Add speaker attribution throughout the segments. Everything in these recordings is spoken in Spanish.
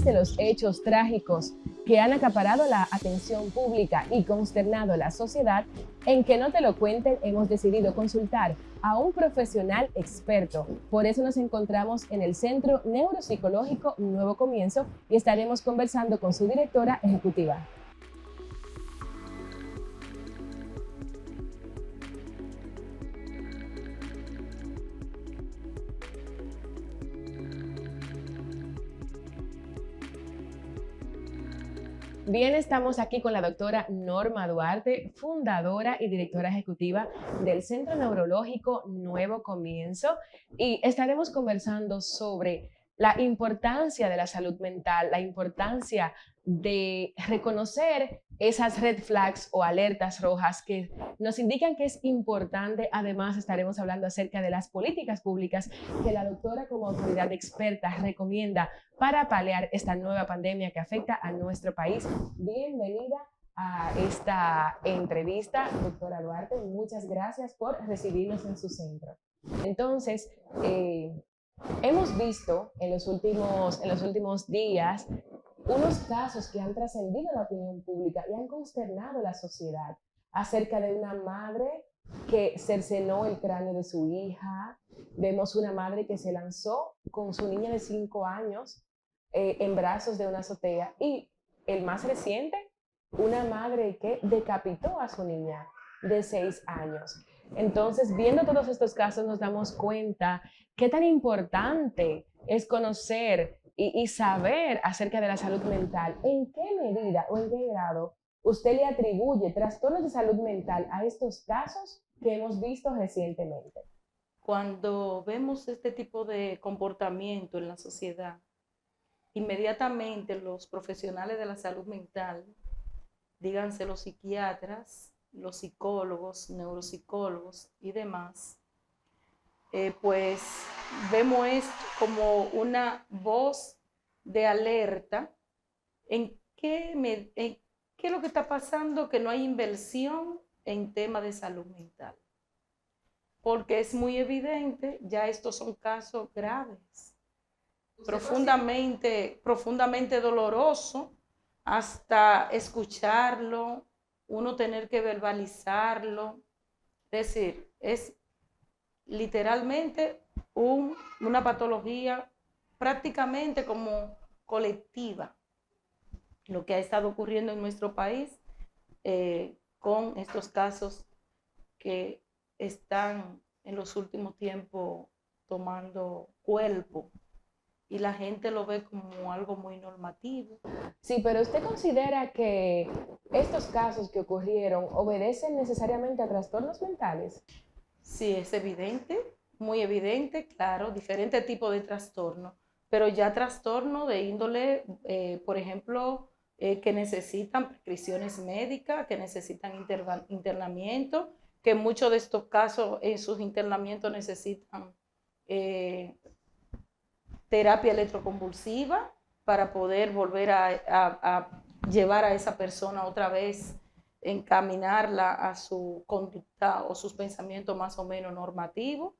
Speaker 1: de los hechos trágicos que han acaparado la atención pública y consternado a la sociedad, en Que no te lo cuenten hemos decidido consultar a un profesional experto. Por eso nos encontramos en el Centro Neuropsicológico Nuevo Comienzo y estaremos conversando con su directora ejecutiva. Bien, estamos aquí con la doctora Norma Duarte, fundadora y directora ejecutiva del Centro Neurológico Nuevo Comienzo, y estaremos conversando sobre la importancia de la salud mental, la importancia de reconocer esas red flags o alertas rojas que nos indican que es importante. Además, estaremos hablando acerca de las políticas públicas que la doctora, como autoridad experta, recomienda para paliar esta nueva pandemia que afecta a nuestro país. Bienvenida a esta entrevista, doctora Duarte. Muchas gracias por recibirnos en su centro. Entonces, hemos visto en los últimos días unos casos que han trascendido la opinión pública y han consternado a la sociedad acerca de una madre que cercenó el cráneo de su hija. Vemos una madre que se lanzó con su niña de 5 años en brazos de una azotea, y el más reciente, una madre que decapitó a su niña de 6 años. Entonces, viendo todos estos casos, nos damos cuenta qué tan importante es conocer y saber acerca de la salud mental. ¿En qué medida o en qué grado usted le atribuye trastornos de salud mental a estos casos que hemos visto recientemente?
Speaker 2: Cuando vemos este tipo de comportamiento en la sociedad, inmediatamente los profesionales de la salud mental, díganse los psiquiatras, los psicólogos, neuropsicólogos y demás, pues vemos esto como una voz de alerta en qué es lo que está pasando, que no hay inversión en temas de salud mental. Porque es muy evidente, ya estos son casos graves, profundamente doloroso, hasta escucharlo, uno tener que verbalizarlo. Es decir, es literalmente una patología prácticamente como colectiva, lo que ha estado ocurriendo en nuestro país con estos casos que están en los últimos tiempos tomando cuerpo y la gente lo ve como algo muy normativo.
Speaker 1: Sí, pero ¿usted considera que estos casos que ocurrieron obedecen necesariamente a trastornos mentales?
Speaker 2: Sí, es evidente, muy evidente, claro, diferentes tipos de trastornos, pero ya trastornos de índole, por ejemplo, que necesitan prescripciones médicas, que necesitan internamiento, que en muchos de estos casos en sus internamientos necesitan terapia electroconvulsiva para poder volver a llevar a esa persona otra vez, encaminarla a su conducta o sus pensamientos más o menos normativos.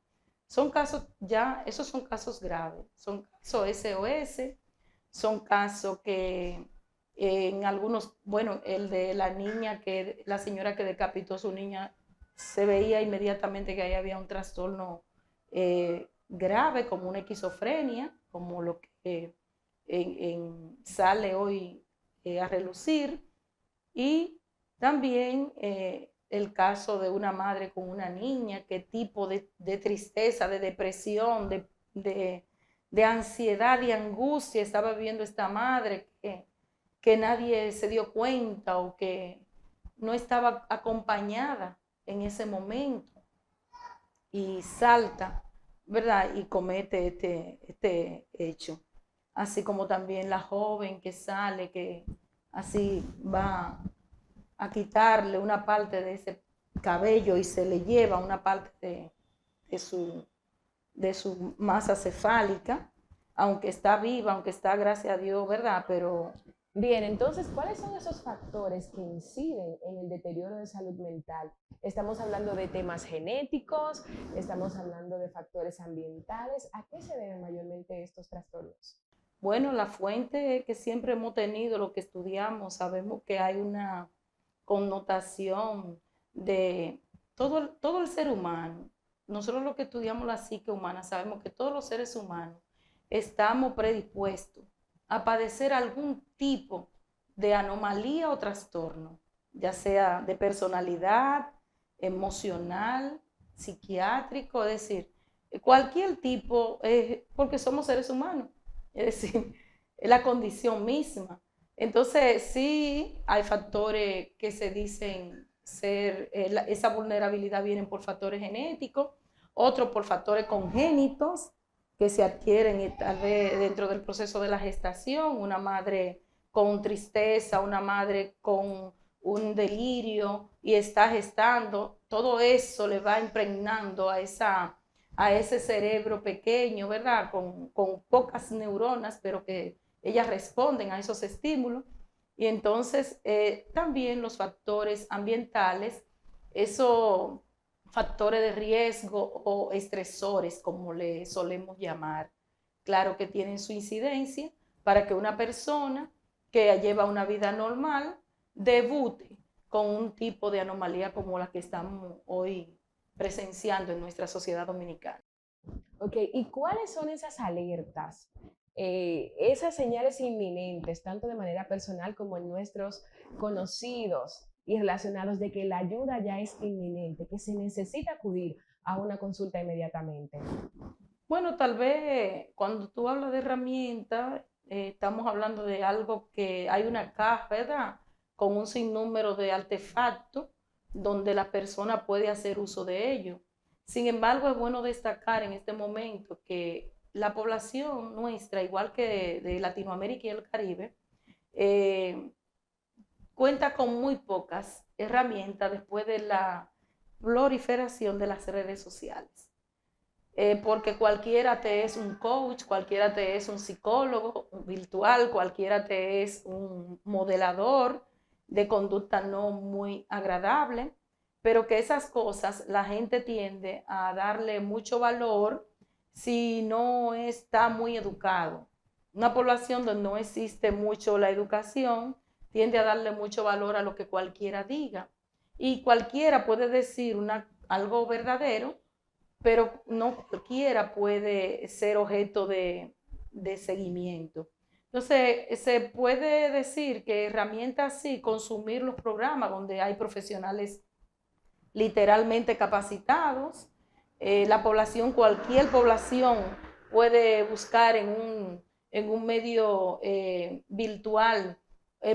Speaker 2: Son casos ya, esos son casos graves, son casos SOS, son casos que en algunos, bueno, el de la señora que decapitó a su niña, se veía inmediatamente que ahí había un trastorno grave, como una esquizofrenia, como lo que sale hoy a relucir. Y también el caso de una madre con una niña, qué tipo de tristeza, de depresión, de ansiedad y angustia estaba viviendo esta madre, que nadie se dio cuenta o que no estaba acompañada en ese momento, y salta, ¿verdad? Y comete este hecho. Así como también la joven que sale, que así va a quitarle una parte de ese cabello y se le lleva una parte de su masa cefálica, aunque está viva, aunque está, gracias a Dios, ¿verdad? Pero
Speaker 1: Bien, entonces, ¿cuáles son esos factores que inciden en el deterioro de salud mental? Estamos hablando de temas genéticos, estamos hablando de factores ambientales. ¿A qué se deben mayormente estos trastornos?
Speaker 2: Bueno, la fuente que siempre hemos tenido, lo que estudiamos, sabemos que hay una connotación de todo el ser humano. Nosotros lo que estudiamos la psique humana sabemos que todos los seres humanos estamos predispuestos a padecer algún tipo de anomalía o trastorno, ya sea de personalidad, emocional, psiquiátrico, es decir, cualquier tipo, porque somos seres humanos, es decir, es la condición misma. Entonces, sí hay factores que se dicen ser, esa vulnerabilidad vienen por factores genéticos, otros por factores congénitos que se adquieren y tal vez dentro del proceso de la gestación, una madre con tristeza, una madre con un delirio y está gestando, todo eso le va impregnando a ese cerebro pequeño, ¿verdad? Con pocas neuronas, pero que ellas responden a esos estímulos. Y entonces también los factores ambientales, esos factores de riesgo o estresores, como le solemos llamar, claro que tienen su incidencia para que una persona que lleva una vida normal debute con un tipo de anomalía como la que estamos hoy presenciando en nuestra sociedad dominicana.
Speaker 1: Ok, ¿y cuáles son esas alertas, esas señales inminentes, tanto de manera personal como en nuestros conocidos y relacionados, de que la ayuda ya es inminente, que se necesita acudir a una consulta inmediatamente?
Speaker 2: Bueno, tal vez cuando tú hablas de herramientas, estamos hablando de algo que hay una caja, ¿verdad? Con un sinnúmero de artefactos donde la persona puede hacer uso de ellos. Sin embargo, es bueno destacar en este momento que la población nuestra, igual que de Latinoamérica y el Caribe, eh, cuenta con muy pocas herramientas después de la proliferación de las redes sociales. Porque cualquiera te es un coach, cualquiera te es un psicólogo virtual, cualquiera te es un modelador de conducta no muy agradable, pero que esas cosas la gente tiende a darle mucho valor si no está muy educado. Una población donde no existe mucho la educación tiende a darle mucho valor a lo que cualquiera diga. Y cualquiera puede decir algo verdadero, pero no cualquiera puede ser objeto de seguimiento. Entonces, se puede decir que herramientas así, consumir los programas donde hay profesionales literalmente capacitados, la población, cualquier población puede buscar en un medio virtual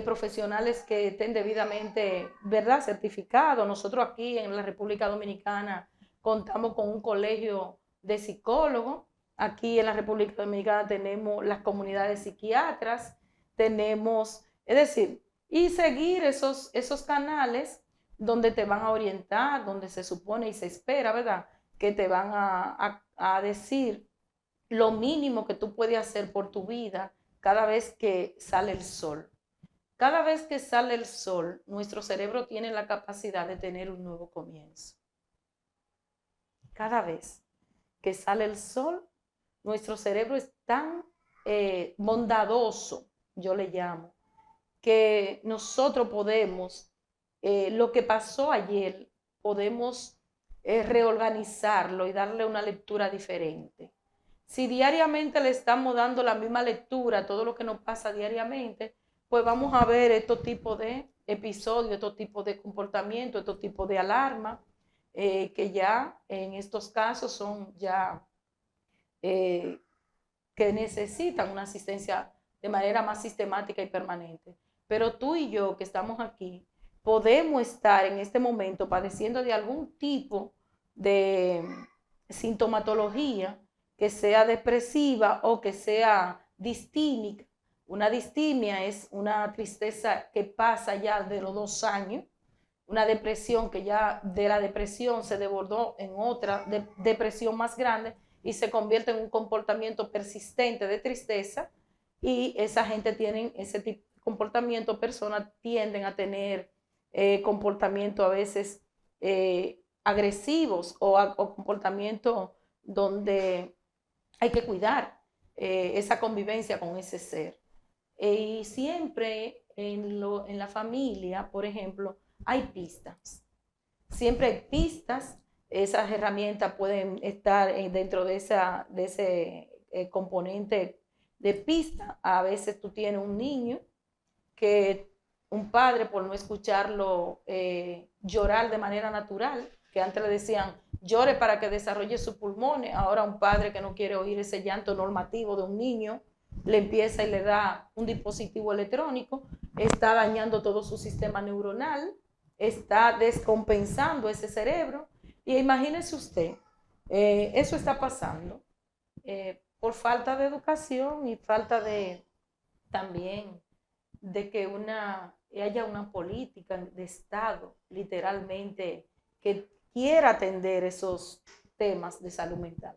Speaker 2: profesionales que estén debidamente, ¿verdad?, certificados. Nosotros aquí en la República Dominicana contamos con un colegio de psicólogos. Aquí en la República Dominicana tenemos las comunidades psiquiatras, tenemos, es decir, y seguir esos canales donde te van a orientar, donde se supone y se espera, ¿verdad?, que te van a decir lo mínimo que tú puedes hacer por tu vida cada vez que sale el sol. Cada vez que sale el sol, nuestro cerebro tiene la capacidad de tener un nuevo comienzo. Cada vez que sale el sol, nuestro cerebro es tan bondadoso, yo le llamo, que nosotros podemos, lo que pasó ayer, podemos reorganizarlo y darle una lectura diferente. Si diariamente le estamos dando la misma lectura a todo lo que nos pasa diariamente, pues vamos a ver estos tipos de episodios, estos tipos de comportamientos, estos tipos de alarma, que ya en estos casos son ya eh, que necesitan una asistencia de manera más sistemática y permanente. Pero tú y yo que estamos aquí, podemos estar en este momento padeciendo de algún tipo de sintomatología que sea depresiva o que sea distímica. Una distimia es una tristeza que pasa ya de los 2 años, una depresión que ya de la depresión se desbordó en otra depresión más grande y se convierte en un comportamiento persistente de tristeza, y esa gente tiene ese tipo de comportamiento, personas tienden a tener comportamiento a veces agresivos o comportamiento donde hay que cuidar. esa convivencia con ese ser. Y siempre en la familia, por ejemplo, hay pistas. Siempre hay pistas. Esas herramientas pueden estar dentro de ese componente de pista. A veces tú tienes un niño que un padre, por no escucharlo llorar de manera natural, que antes le decían llore para que desarrolle sus pulmones, ahora un padre que no quiere oír ese llanto normativo de un niño, le empieza y le da un dispositivo electrónico, está dañando todo su sistema neuronal, está descompensando ese cerebro. Y imagínese usted, eso está pasando por falta de educación y falta de también de que haya una política de Estado, literalmente, que quiera atender esos temas de salud mental.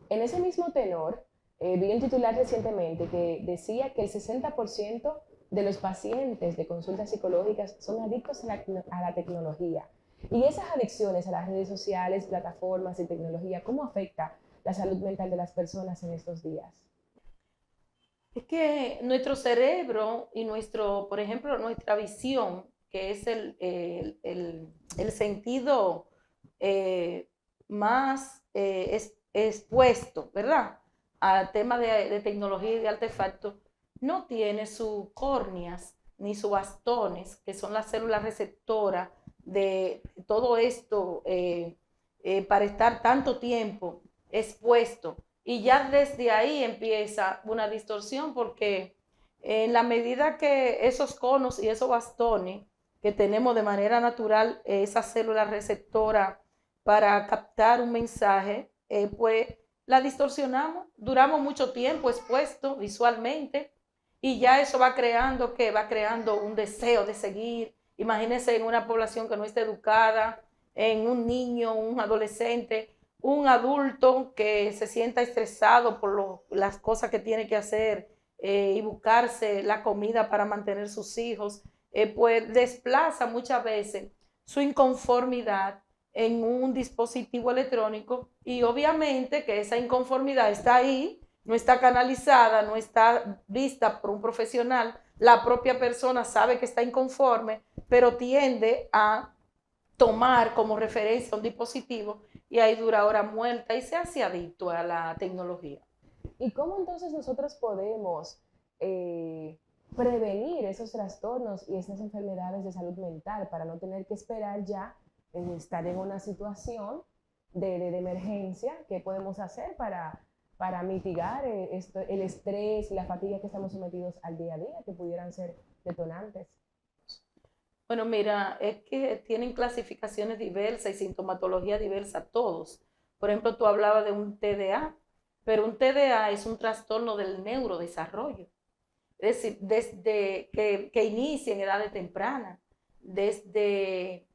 Speaker 1: En ese mismo tenor, vi un titular recientemente que decía que el 60% de los pacientes de consultas psicológicas son adictos a la tecnología. Y esas adicciones a las redes sociales, plataformas y tecnología, ¿cómo afecta la salud mental de las personas en estos días?
Speaker 2: Es que nuestro cerebro y por ejemplo, nuestra visión, que es el sentido más expuesto, ¿verdad? Al tema de tecnología y de artefactos, no tiene sus córneas ni sus bastones, que son las células receptoras de todo esto para estar tanto tiempo expuesto. Y ya desde ahí empieza una distorsión porque en la medida que esos conos y esos bastones que tenemos de manera natural, esa célula receptora para captar un mensaje, pues la distorsionamos, duramos mucho tiempo expuesto visualmente y ya eso va creando un deseo de seguir. Imagínense en una población que no está educada, en un niño, un adolescente, un adulto que se sienta estresado por las cosas que tiene que hacer y buscarse la comida para mantener sus hijos, pues desplaza muchas veces su inconformidad en un dispositivo electrónico y obviamente que esa inconformidad está ahí, no está canalizada, no está vista por un profesional, la propia persona sabe que está inconforme, pero tiende a tomar como referencia un dispositivo y ahí dura hora muerta y se hace adicto a la tecnología.
Speaker 1: ¿Y cómo entonces nosotros podemos prevenir esos trastornos y esas enfermedades de salud mental para no tener que esperar ya estar en una situación de emergencia? ¿Qué podemos hacer para mitigar el estrés y la fatiga que estamos sometidos al día a día, que pudieran ser detonantes?
Speaker 2: Bueno, mira, es que tienen clasificaciones diversas y sintomatología diversa todos. Por ejemplo, tú hablabas de un TDA, pero un TDA es un trastorno del neurodesarrollo. Es decir, desde que inicia en edades tempranas, desde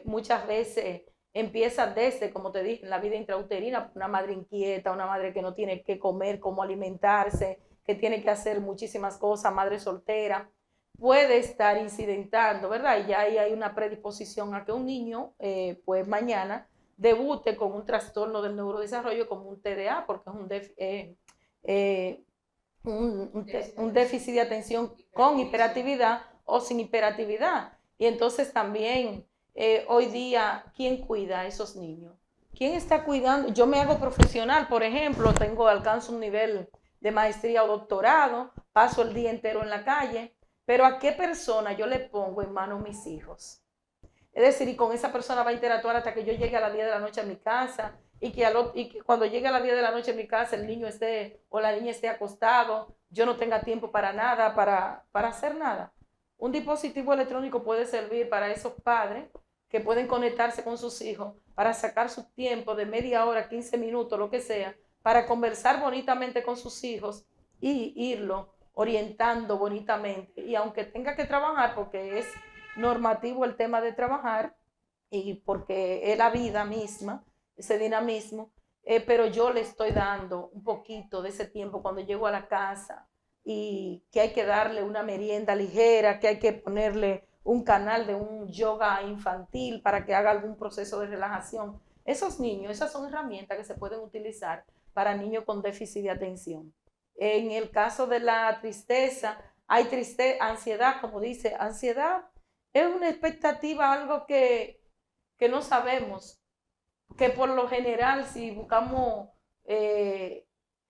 Speaker 2: muchas veces empieza desde, como te dije, en la vida intrauterina, una madre inquieta, una madre que no tiene que comer, cómo alimentarse, que tiene que hacer muchísimas cosas, madre soltera, puede estar incidentando, ¿verdad? Y ya ahí hay una predisposición a que un niño, pues mañana, debute con un trastorno del neurodesarrollo como un TDA, porque es un déficit de atención con hiperactividad o sin hiperactividad. Y entonces también hoy día, ¿quién cuida a esos niños? ¿Quién está cuidando? Yo me hago profesional, por ejemplo, alcanzo un nivel de maestría o doctorado, paso el día entero en la calle, pero ¿a qué persona yo le pongo en manos mis hijos? Es decir, y con esa persona va a interactuar hasta que yo llegue a las 10 de la noche a mi casa y que cuando llegue a las 10 de la noche a mi casa el niño esté o la niña esté acostado, yo no tenga tiempo para nada, para hacer nada. Un dispositivo electrónico puede servir para esos padres que pueden conectarse con sus hijos para sacar su tiempo de media hora, 15 minutos, lo que sea, para conversar bonitamente con sus hijos y irlo orientando bonitamente. Y aunque tenga que trabajar, porque es normativo el tema de trabajar y porque es la vida misma, ese dinamismo, pero yo le estoy dando un poquito de ese tiempo cuando llego a la casa y que hay que darle una merienda ligera, que hay que ponerle un canal de un yoga infantil para que haga algún proceso de relajación. Esos niños, esas son herramientas que se pueden utilizar para niños con déficit de atención. En el caso de la tristeza, hay ansiedad, como dice, ansiedad es una expectativa, algo que no sabemos, que por lo general, si buscamos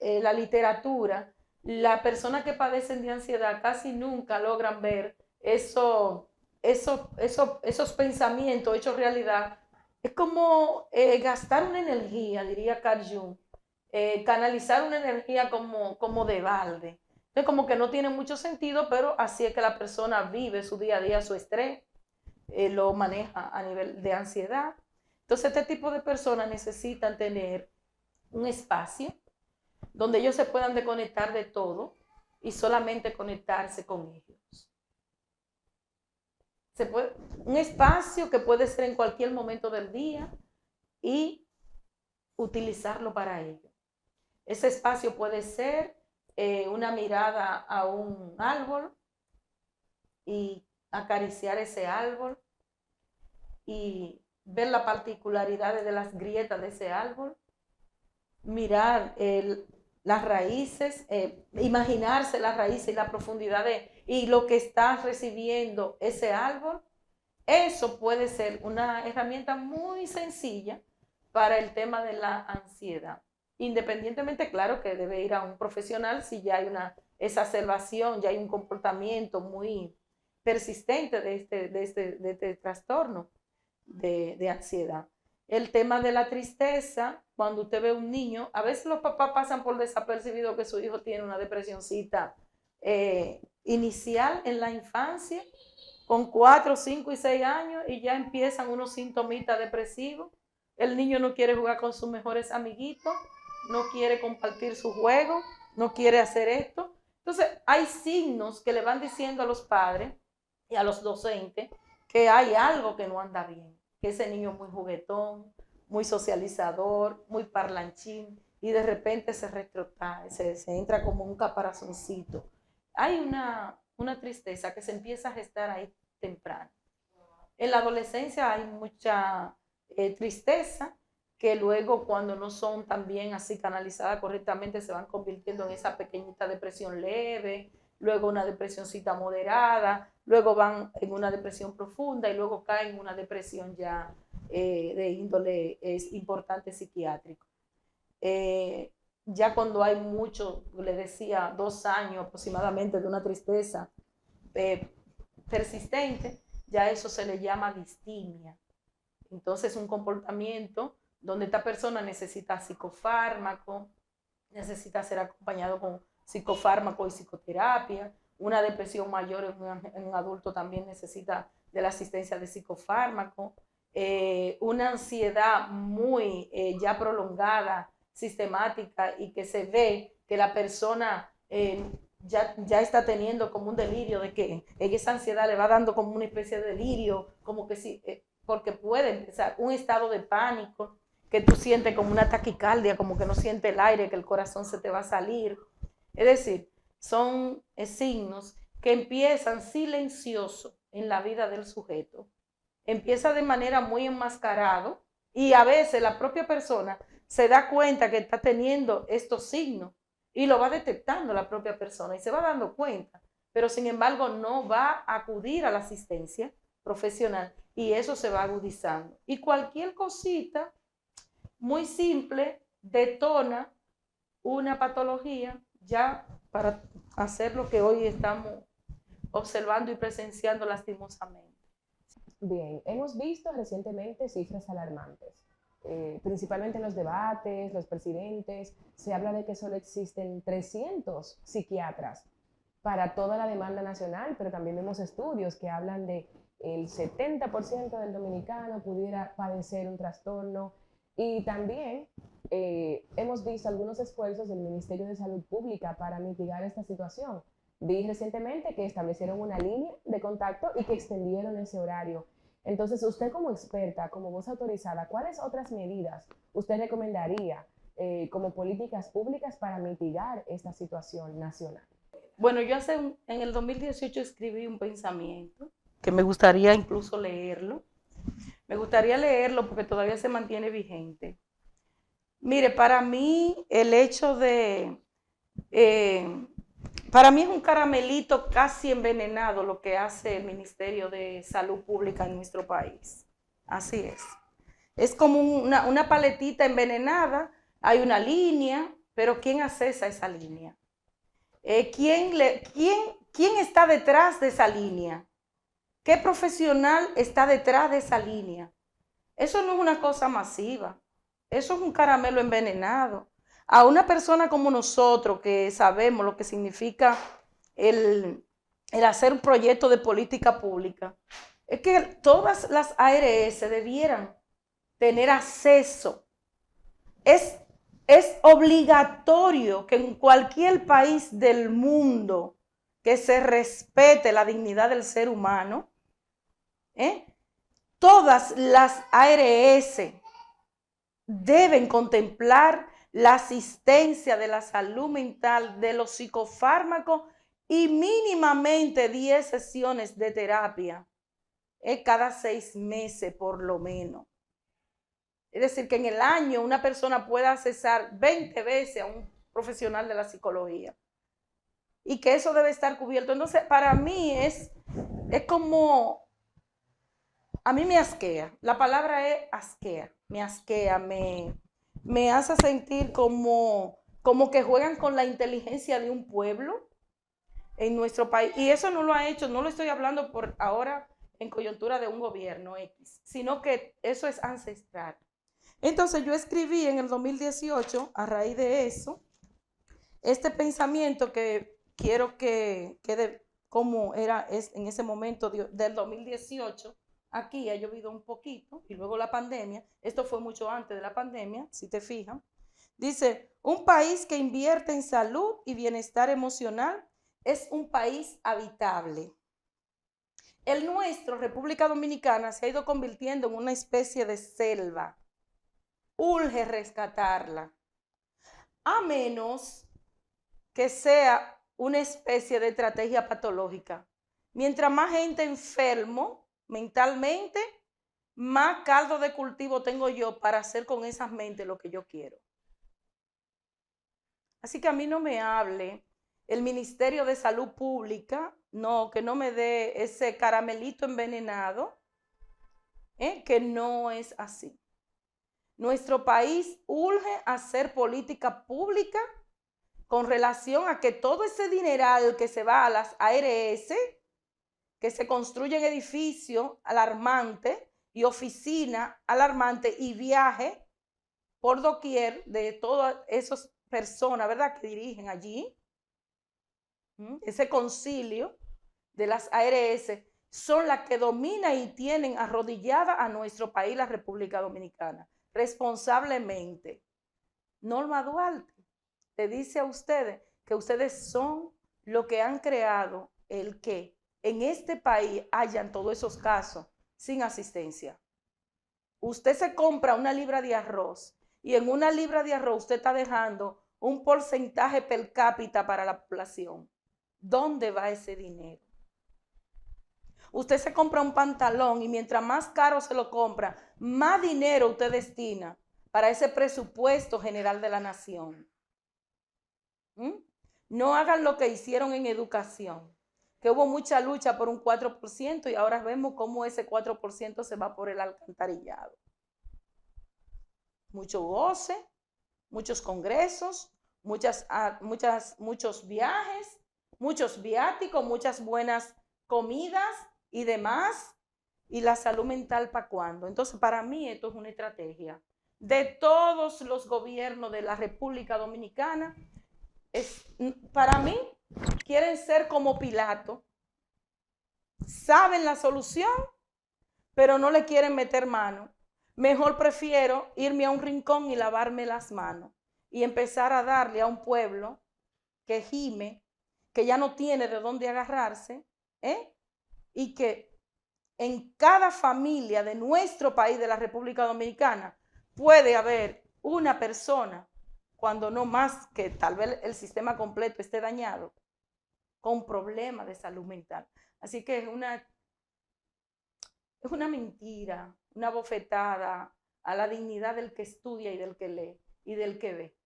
Speaker 2: la literatura, las personas que padecen de ansiedad casi nunca logran ver esos pensamientos hechos realidad. Es como gastar una energía, diría Carl Jung, canalizar una energía como de balde. Entonces, como que no tiene mucho sentido, pero así es que la persona vive su día a día, su estrés, lo maneja a nivel de ansiedad. Entonces, este tipo de personas necesitan tener un espacio donde ellos se puedan desconectar de todo y solamente conectarse con ellos. Un espacio que puede ser en cualquier momento del día y utilizarlo para ello. Ese espacio puede ser una mirada a un árbol y acariciar ese árbol y ver las particularidades de las grietas de ese árbol, mirar las raíces, imaginarse las raíces y la profundidad y lo que está recibiendo ese árbol. Eso puede ser una herramienta muy sencilla para el tema de la ansiedad. Independientemente, claro que debe ir a un profesional si ya hay una exacerbación, ya hay un comportamiento muy persistente de este trastorno de ansiedad. El tema de la tristeza, cuando usted ve un niño, a veces los papás pasan por desapercibido que su hijo tiene una depresioncita inicial en la infancia, con 4, 5 y 6 años, y ya empiezan unos sintomitas depresivos. El niño no quiere jugar con sus mejores amiguitos, no quiere compartir su juego, no quiere hacer esto. Entonces, hay signos que le van diciendo a los padres y a los docentes que hay algo que no anda bien, que ese niño es muy juguetón, muy socializador, muy parlanchín, y de repente se retrotrae, se entra como un caparazoncito. Hay una tristeza que se empieza a gestar ahí temprano. En la adolescencia hay mucha tristeza que luego, cuando no son también así canalizadas correctamente, se van convirtiendo en esa pequeñita depresión leve, luego una depresioncita moderada, luego van en una depresión profunda y luego caen en una depresión ya de índole importante psiquiátrico. Ya cuando hay mucho, le decía, 2 años aproximadamente de una tristeza persistente, ya eso se le llama distimia. Entonces, un comportamiento donde esta persona necesita psicofármaco, necesita ser acompañado con psicofármaco y psicoterapia. Una depresión mayor en un adulto también necesita de la asistencia de psicofármaco. Una ansiedad muy ya prolongada, sistemática, y que se ve que la persona ya está teniendo como un delirio de que esa ansiedad le va dando como una especie de delirio, como que sí, porque puede empezar un estado de pánico, que tú sientes como una taquicardia, como que no sientes el aire, que el corazón se te va a salir. Es decir, son signos que empiezan silencioso en la vida del sujeto. Empieza de manera muy enmascarado y a veces la propia persona se da cuenta que está teniendo estos signos y lo va detectando la propia persona y se va dando cuenta, pero sin embargo no va a acudir a la asistencia profesional y eso se va agudizando. Y cualquier cosita muy simple detona una patología ya para hacer lo que hoy estamos observando y presenciando lastimosamente.
Speaker 1: Bien, hemos visto recientemente cifras alarmantes. Principalmente en los debates, los presidentes, se habla de que solo existen 300 psiquiatras para toda la demanda nacional, pero también vemos estudios que hablan de el 70% del dominicano pudiera padecer un trastorno, y también hemos visto algunos esfuerzos del Ministerio de Salud Pública para mitigar esta situación. Vi recientemente que establecieron una línea de contacto y que extendieron ese horario. Entonces, usted como experta, como voz autorizada, ¿cuáles otras medidas usted recomendaría como políticas públicas para mitigar esta situación nacional?
Speaker 2: Bueno, yo en el 2018 escribí un pensamiento que me gustaría incluso leerlo. Me gustaría leerlo porque todavía se mantiene vigente. Mire, para mí el hecho de Para mí es un caramelito casi envenenado lo que hace el Ministerio de Salud Pública en nuestro país. Así es. Es como una paletita envenenada, hay una línea, pero ¿quién accesa a esa línea? ¿Quién está detrás de esa línea? ¿Qué profesional está detrás de esa línea? Eso no es una cosa masiva, eso es un caramelo envenenado. A una persona como nosotros que sabemos lo que significa el hacer un proyecto de política pública, es que todas las ARS debieran tener acceso. Es obligatorio que en cualquier país del mundo que se respete la dignidad del ser humano, todas las ARS deben contemplar la asistencia de la salud mental, de los psicofármacos y mínimamente 10 sesiones de terapia cada 6 meses por lo menos. Es decir, que en el año una persona pueda accesar 20 veces a un profesional de la psicología y que eso debe estar cubierto. Entonces, para mí es como, a mí me asquea, la palabra es asquea, me asquea, me hace sentir como que juegan con la inteligencia de un pueblo en nuestro país. Y eso no lo ha hecho, no lo estoy hablando por ahora en coyuntura de un gobierno X, sino que eso es ancestral. Entonces yo escribí en el 2018, a raíz de eso, este pensamiento que quiero que quede como era en ese momento del 2018. Aquí ha llovido un poquito y luego la pandemia. Esto fue mucho antes de la pandemia, si te fijas. Dice, un país que invierte en salud y bienestar emocional es un país habitable. El nuestro, República Dominicana, se ha ido convirtiendo en una especie de selva. Urge rescatarla, a menos que sea una especie de estrategia patológica. Mientras más gente enfermo mentalmente, más caldo de cultivo tengo yo para hacer con esas mentes lo que yo quiero. Así que a mí no me hable el Ministerio de Salud Pública, no, que no me dé ese caramelito envenenado, que no es así. Nuestro país urge hacer política pública con relación a que todo ese dineral que se va a las ARS, que se construyen edificios alarmantes y oficinas alarmantes y viaje por doquier de todas esas personas, ¿verdad?, que dirigen allí, ese concilio de las ARS, son las que dominan y tienen arrodillada a nuestro país, la República Dominicana, responsablemente. Norma Duarte le dice a ustedes que ustedes son lo que han creado el que en este país hayan todos esos casos sin asistencia. Usted se compra una libra de arroz y en una libra de arroz usted está dejando un porcentaje per cápita para la población. ¿Dónde va ese dinero? Usted se compra un pantalón y mientras más caro se lo compra, más dinero usted destina para ese presupuesto general de la nación. No hagan lo que hicieron en educación, que hubo mucha lucha por un 4% y ahora vemos cómo ese 4% se va por el alcantarillado. Mucho goce, muchos congresos, muchos viajes, muchos viáticos, muchas buenas comidas y demás. ¿Y la salud mental para cuándo? Entonces, para mí esto es una estrategia de todos los gobiernos de la República Dominicana. Para mí, quieren ser como Pilato. Saben la solución, pero no le quieren meter mano. Mejor prefiero irme a un rincón y lavarme las manos y empezar a darle a un pueblo que gime, que ya no tiene de dónde agarrarse, y que en cada familia de nuestro país, de la República Dominicana, puede haber una persona, cuando no más, que tal vez el sistema completo esté dañado, con problemas de salud mental. Así que es una mentira, una bofetada a la dignidad del que estudia y del que lee y del que ve.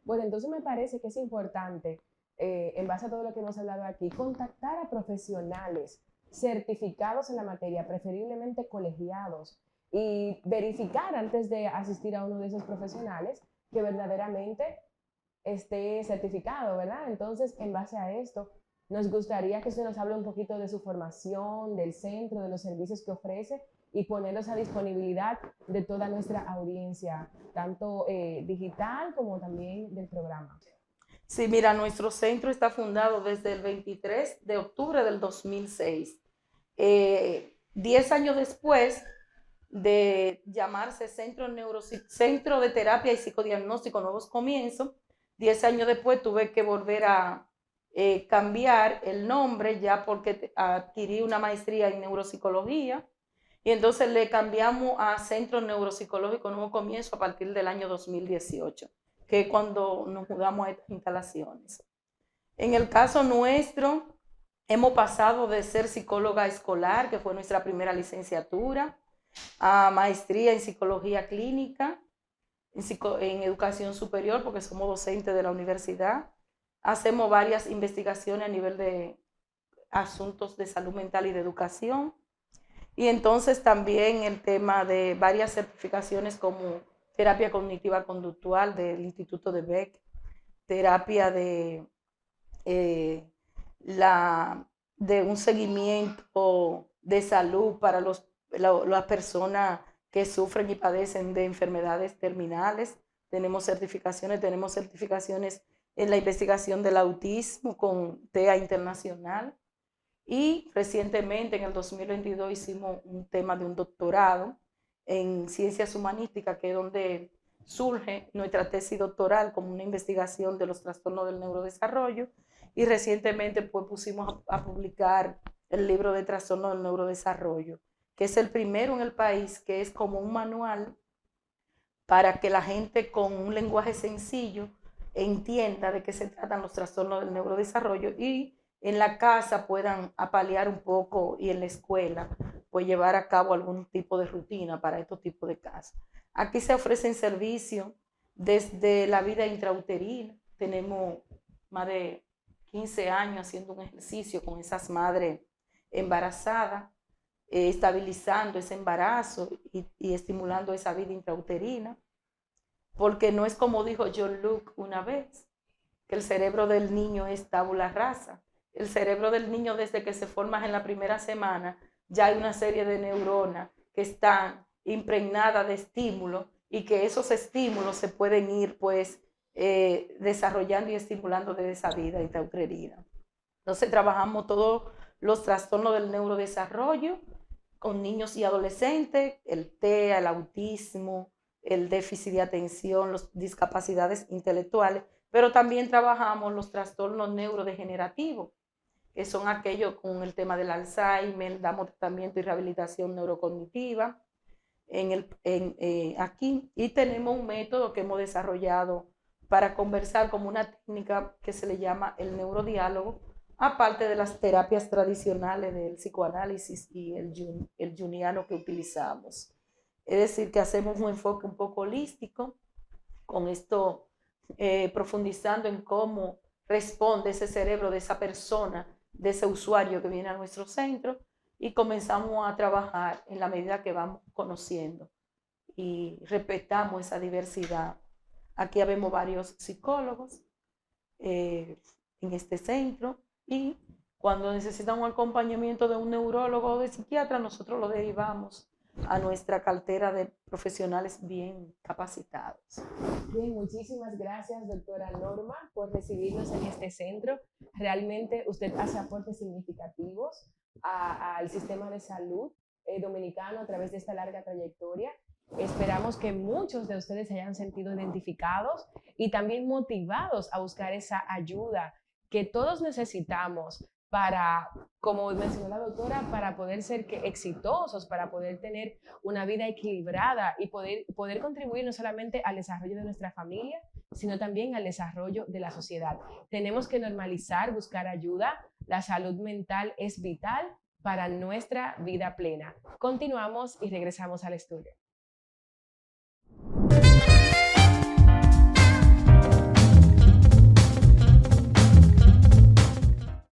Speaker 1: Bueno, entonces me parece que es importante, en base a todo lo que hemos hablado aquí, contactar a profesionales certificados en la materia, preferiblemente colegiados, y verificar antes de asistir a uno de esos profesionales que verdaderamente esté certificado, ¿verdad? Entonces, en base a esto, nos gustaría que usted nos hable un poquito de su formación, del centro, de los servicios que ofrece y ponerlos a disponibilidad de toda nuestra audiencia, tanto digital como también del programa.
Speaker 2: Sí, mira, nuestro centro está fundado desde el 23 de octubre del 2006. 10 años después de llamarse Centro de Terapia y Psicodiagnóstico Nuevos Comienzos, 10 años después tuve que volver a cambiar el nombre ya porque adquirí una maestría en neuropsicología y entonces le cambiamos a Centro Neuropsicológico Nuevo Comienzo a partir del año 2018, que es cuando nos mudamos a estas instalaciones. En el caso nuestro, hemos pasado de ser psicóloga escolar, que fue nuestra primera licenciatura, a maestría en psicología clínica, en educación superior, porque somos docentes de la universidad. Hacemos varias investigaciones a nivel de asuntos de salud mental y de educación. Y entonces también el tema de varias certificaciones como terapia cognitiva conductual del Instituto de Beck, terapia eh, de un seguimiento de salud para las personas que sufren y padecen de enfermedades terminales. Tenemos certificaciones en la investigación del autismo con TEA Internacional. Y recientemente, en el 2022, hicimos un tema de un doctorado en ciencias humanísticas, que es donde surge nuestra tesis doctoral como una investigación de los trastornos del neurodesarrollo. Y recientemente pues, pusimos a publicar el libro de trastornos del neurodesarrollo, que es el primero en el país, que es como un manual para que la gente con un lenguaje sencillo entienda de qué se tratan los trastornos del neurodesarrollo y en la casa puedan apalear un poco y en la escuela pues llevar a cabo algún tipo de rutina para estos tipos de casos. Aquí se ofrecen servicios desde la vida intrauterina. Tenemos más de 15 años haciendo un ejercicio con esas madres embarazadas, estabilizando ese embarazo y estimulando esa vida intrauterina. Porque no es como dijo John Luke una vez, que el cerebro del niño es tabula rasa. El cerebro del niño, desde que se forma en la primera semana, ya hay una serie de neuronas que están impregnadas de estímulos y que esos estímulos se pueden ir pues desarrollando y estimulando desde esa vida intrauterina. Entonces trabajamos todos los trastornos del neurodesarrollo con niños y adolescentes, el TEA, el autismo, el déficit de atención, las discapacidades intelectuales, pero también trabajamos los trastornos neurodegenerativos, que son aquellos con el tema del Alzheimer, damos tratamiento y rehabilitación neurocognitiva aquí, y tenemos un método que hemos desarrollado para conversar como una técnica que se le llama el neurodiálogo, aparte de las terapias tradicionales del psicoanálisis y el junguiano que utilizamos. Es decir, que hacemos un enfoque un poco holístico, con esto profundizando en cómo responde ese cerebro de esa persona, de ese usuario que viene a nuestro centro, y comenzamos a trabajar en la medida que vamos conociendo y respetamos esa diversidad. Aquí habemos varios psicólogos en este centro y cuando necesitan un acompañamiento de un neurólogo o de psiquiatra, nosotros lo derivamos a nuestra cartera de profesionales bien capacitados.
Speaker 1: Bien, muchísimas gracias, doctora Norma, por recibirnos en este centro. Realmente usted hace aportes significativos al sistema de salud dominicano a través de esta larga trayectoria. Esperamos que muchos de ustedes se hayan sentido identificados y también motivados a buscar esa ayuda que todos necesitamos para, como mencionó la doctora, para poder ser exitosos, para poder tener una vida equilibrada y poder contribuir no solamente al desarrollo de nuestra familia, sino también al desarrollo de la sociedad. Tenemos que normalizar, buscar ayuda. La salud mental es vital para nuestra vida plena. Continuamos y regresamos al estudio.